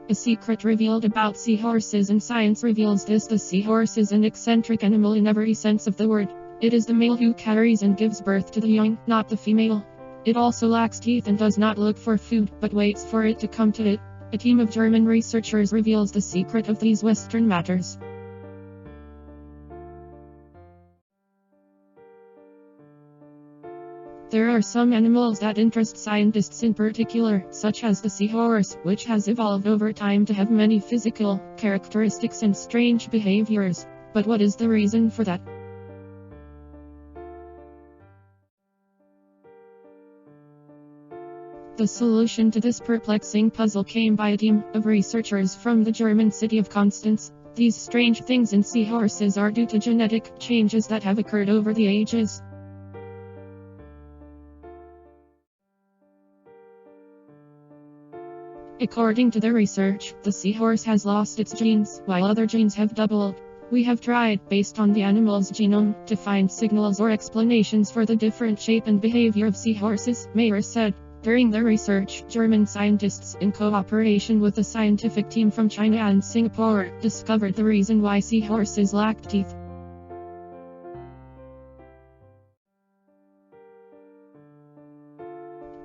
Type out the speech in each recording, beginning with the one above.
A secret revealed about seahorses, and science reveals this: the seahorse is an eccentric animal in every sense of the word. It is the male who carries and gives birth to the young, not the female. It also lacks teeth and does not look for food, but waits for it to come to it. A team of German researchers reveals the secret of these Western matters. There are some animals that interest scientists in particular, such as the seahorse, which has evolved over time to have many physical characteristics and strange behaviors. But what is the reason for that? The solution to this perplexing puzzle came by a team of researchers from the German city of Constance. These strange things in seahorses are due to genetic changes that have occurred over the ages. According to the research, the seahorse has lost its genes, while other genes have doubled. We have tried, based on the animal's genome, to find signals or explanations for the different shape and behavior of seahorses, Mayer said. During the research, German scientists, in cooperation with a scientific team from China and Singapore, discovered the reason why seahorses lacked teeth.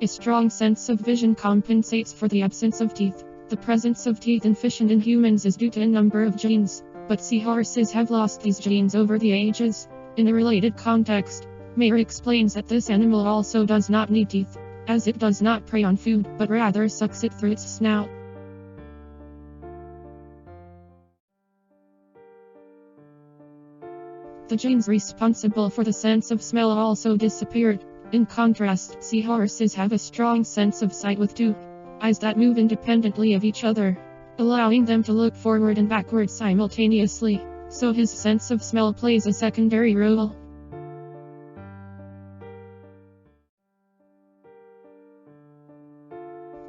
A strong sense of vision compensates for the absence of teeth. The presence of teeth in fish and in humans is due to a number of genes, but seahorses have lost these genes over the ages. In a related context, Mayer explains that this animal also does not need teeth, as it does not prey on food, but rather sucks it through its snout. The genes responsible for the sense of smell also disappeared. In contrast, seahorses have a strong sense of sight with two eyes that move independently of each other, allowing them to look forward and backward simultaneously, so his sense of smell plays a secondary role.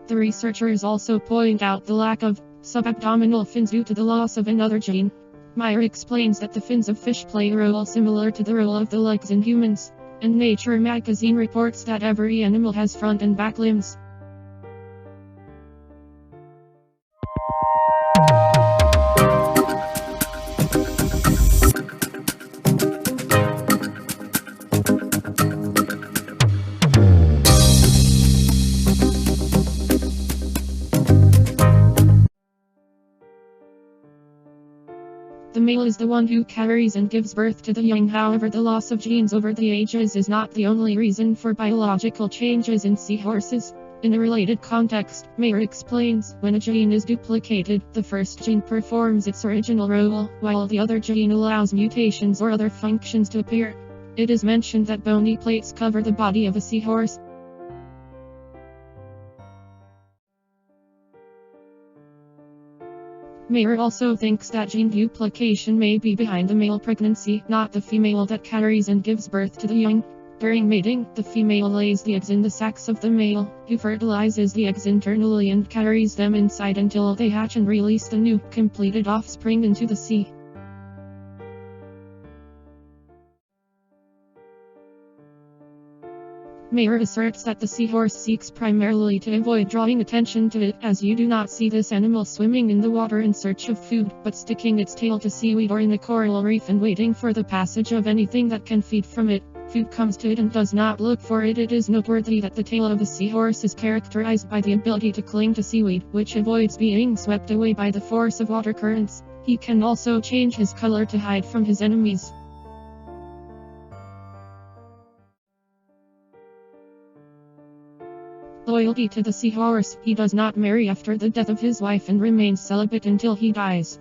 The researchers also point out the lack of subabdominal fins due to the loss of another gene. Mayer explains that the fins of fish play a role similar to the role of the legs in humans, and Nature magazine reports that every animal has front and back limbs. The male is the one who carries and gives birth to the young. However, the loss of genes over the ages is not the only reason for biological changes in seahorses. In a related context, Mayer explains, when a gene is duplicated, the first gene performs its original role, while the other gene allows mutations or other functions to appear. It is mentioned that bony plates cover the body of a seahorse. Mayer also thinks that gene duplication may be behind the male pregnancy, not the female that carries and gives birth to the young. During mating, the female lays the eggs in the sacs of the male, who fertilizes the eggs internally and carries them inside until they hatch and release the new, completed offspring into the sea. Mayer asserts that the seahorse seeks primarily to avoid drawing attention to it, as you do not see this animal swimming in the water in search of food, but sticking its tail to seaweed or in a coral reef and waiting for the passage of anything that can feed from it. Food comes to it and does not look for it. It is noteworthy that the tail of a seahorse is characterized by the ability to cling to seaweed, which avoids being swept away by the force of water currents. He can also change his color to hide from his enemies. Loyalty to the seahorse: he does not marry after the death of his wife and remains celibate until he dies.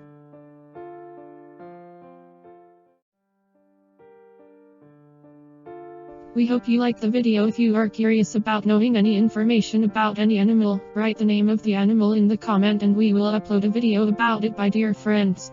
We hope you like the video. If you are curious about knowing any information about any animal, write the name of the animal in the comment and we will upload a video about it, my dear friends.